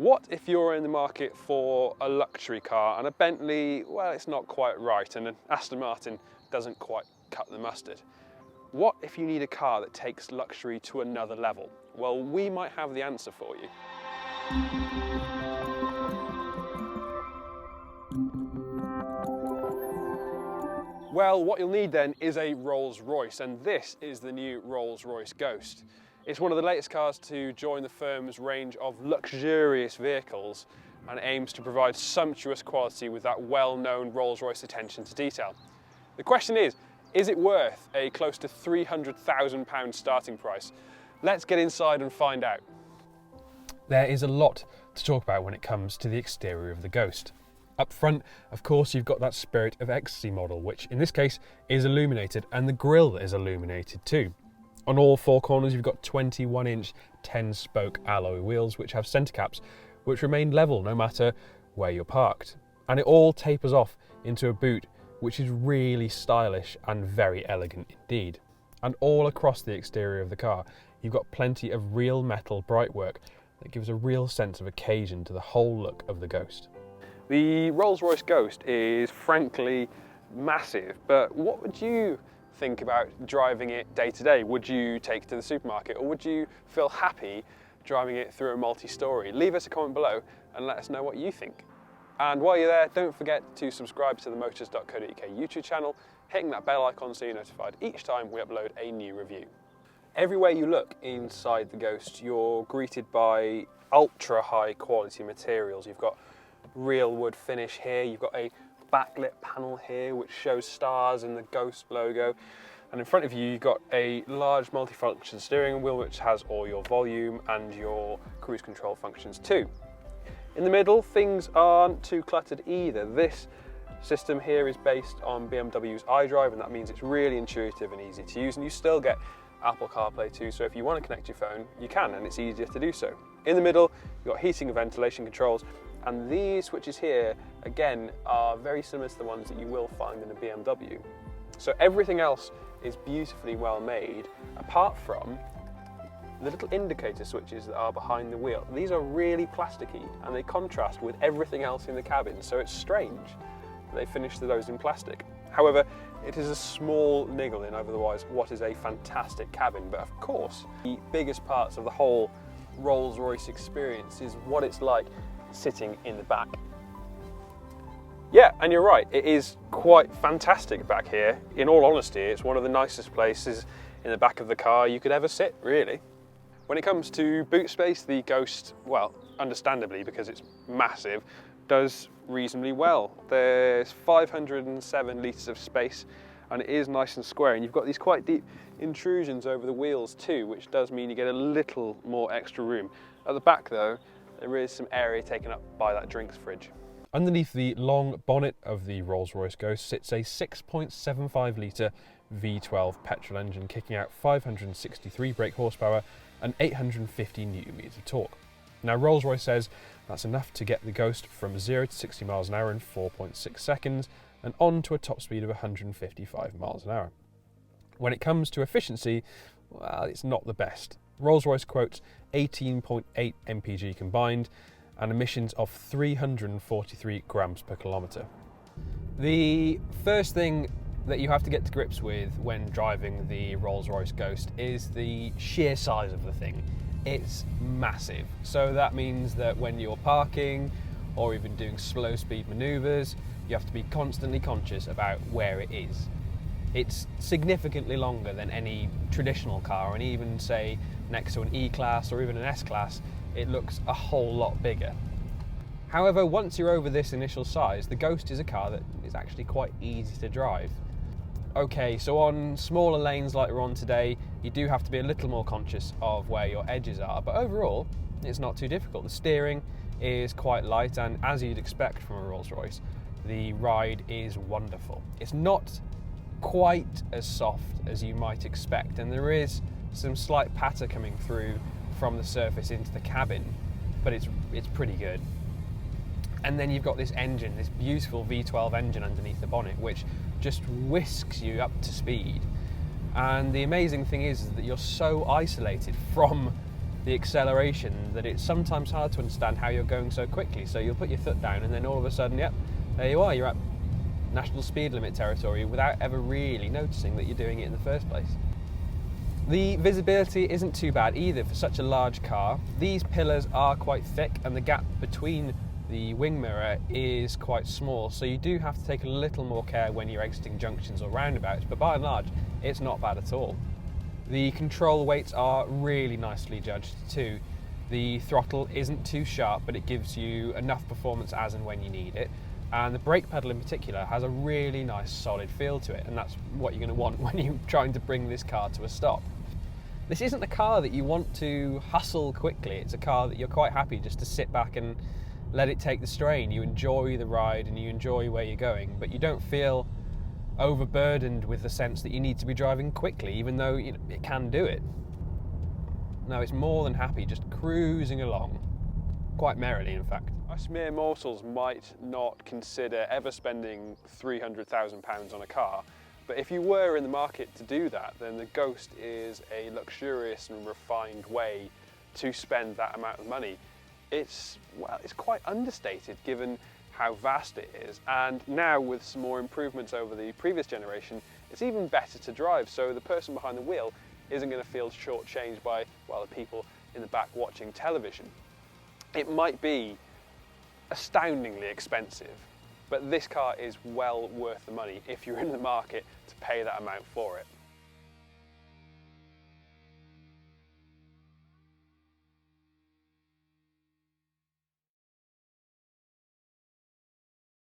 What if you're in the market for a luxury car and a Bentley, well, it's not quite right, and an Aston Martin doesn't quite cut the mustard? What if you need a car that takes luxury to another level? Well, we might have the answer for you. Well, what you'll need then is a Rolls-Royce, and this is the new Royce Ghost. It's one of the latest cars to join the firm's range of luxurious vehicles and aims to provide sumptuous quality with that well-known Rolls-Royce attention to detail. The question is it worth a close to £300,000 starting price? Let's get inside and find out. There is a lot to talk about when it comes to the exterior of the Ghost. Up front, of course, you've got that Spirit of Ecstasy model, which in this case is illuminated, and the grille is illuminated too. On all four corners, you've got 21-inch 10-spoke alloy wheels, which have centre caps, which remain level no matter where you're parked. And it all tapers off into a boot, which is really stylish and very elegant indeed. And all across the exterior of the car, you've got plenty of real metal brightwork that gives a real sense of occasion to the whole look of the Ghost. The Rolls-Royce Ghost is frankly massive, but what would you think about driving it day to day? Would you take it to the supermarket, or would you feel happy driving it through a multi-story? Leave us a comment below and let us know what you think. And while you're there, don't forget to subscribe to the Motors.co.uk YouTube channel, hitting that bell icon so you're notified each time we upload a new review. Everywhere you look inside the Ghost, you're greeted by ultra high quality materials. You've got real wood finish here, you've got a backlit panel here which shows stars and the Ghost logo, and in front of you you've got a large multifunction steering wheel which has all your volume and your cruise control functions too. In the middle, things aren't too cluttered either. This system here is based on BMW's iDrive, and that means it's really intuitive and easy to use, and you still get Apple CarPlay too, so if you want to connect your phone you can, and it's easier to do so. In the middle you've got heating and ventilation controls, and these switches here again are very similar to the ones that you will find in a BMW. So everything else is beautifully well made, apart from the little indicator switches that are behind the wheel. These are really plasticky and they contrast with everything else in the cabin, so it's strange that they finished those in plastic. However, it is a small niggle in otherwise what is a fantastic cabin, but of course the biggest parts of the whole Rolls-Royce experience is what it's like sitting in the back. Yeah, and you're right, it is quite fantastic back here. In all honesty, it's one of the nicest places in the back of the car you could ever sit, really. When it comes to boot space, the Ghost, well, understandably because it's massive, does reasonably well. There's 507 litres of space and it is nice and square, and you've got these quite deep intrusions over the wheels too, which does mean you get a little more extra room. At the back though, there is some area taken up by that drinks fridge. Underneath the long bonnet of the Rolls-Royce Ghost sits a 6.75 litre V12 petrol engine kicking out 563 brake horsepower and 850 Nm of torque. Now Rolls-Royce says that's enough to get the Ghost from 0 to 60 miles an hour in 4.6 seconds and on to a top speed of 155 miles an hour. When it comes to efficiency, well, it's not the best. Rolls-Royce quotes 18.8 mpg combined and emissions of 343 grams per kilometre. The first thing that you have to get to grips with when driving the Rolls-Royce Ghost is the sheer size of the thing. It's massive, so that means that when you're parking or even doing slow speed manoeuvres, you have to be constantly conscious about where it is. It's significantly longer than any traditional car, and even say next to an E-Class or even an S-Class, it looks a whole lot bigger. However, once you're over this initial size, the Ghost is a car that is actually quite easy to drive. Okay, so on smaller lanes like we're on today, you do have to be a little more conscious of where your edges are, but overall, it's not too difficult. The steering is quite light, and as you'd expect from a Rolls-Royce, the ride is wonderful. It's not quite as soft as you might expect, and there is some slight patter coming through from the surface into the cabin, but it's pretty good. And then you've got this engine, this beautiful V12 engine underneath the bonnet, which just whisks you up to speed. And the amazing thing is that you're so isolated from the the acceleration that it's sometimes hard to understand how you're going so quickly. So you'll put your foot down and then all of a sudden, yep, there you are, you're at national speed limit territory without ever really noticing that you're doing it in the first place. The visibility isn't too bad either for such a large car. These pillars are quite thick and the gap between the wing mirror is quite small, so you do have to take a little more care when you're exiting junctions or roundabouts, but by and large it's not bad at all. The control weights are really nicely judged too. The throttle isn't too sharp, but it gives you enough performance as and when you need it. And the brake pedal in particular has a really nice solid feel to it, and that's what you're going to want when you're trying to bring this car to a stop. This isn't a car that you want to hustle quickly. It's a car that you're quite happy just to sit back and let it take the strain. You enjoy the ride and you enjoy where you're going, but you don't feel overburdened with the sense that you need to be driving quickly, even though it can do it. No, it's more than happy just cruising along, quite merrily in fact. Us mere mortals might not consider ever spending £300,000 on a car, but if you were in the market to do that, then the Ghost is a luxurious and refined way to spend that amount of money. It's quite understated given how vast it is, and now with some more improvements over the previous generation, it's even better to drive, so the person behind the wheel isn't going to feel shortchanged by, well, the people in the back watching television. It might be astoundingly expensive, but this car is well worth the money if you're in the market to pay that amount for it.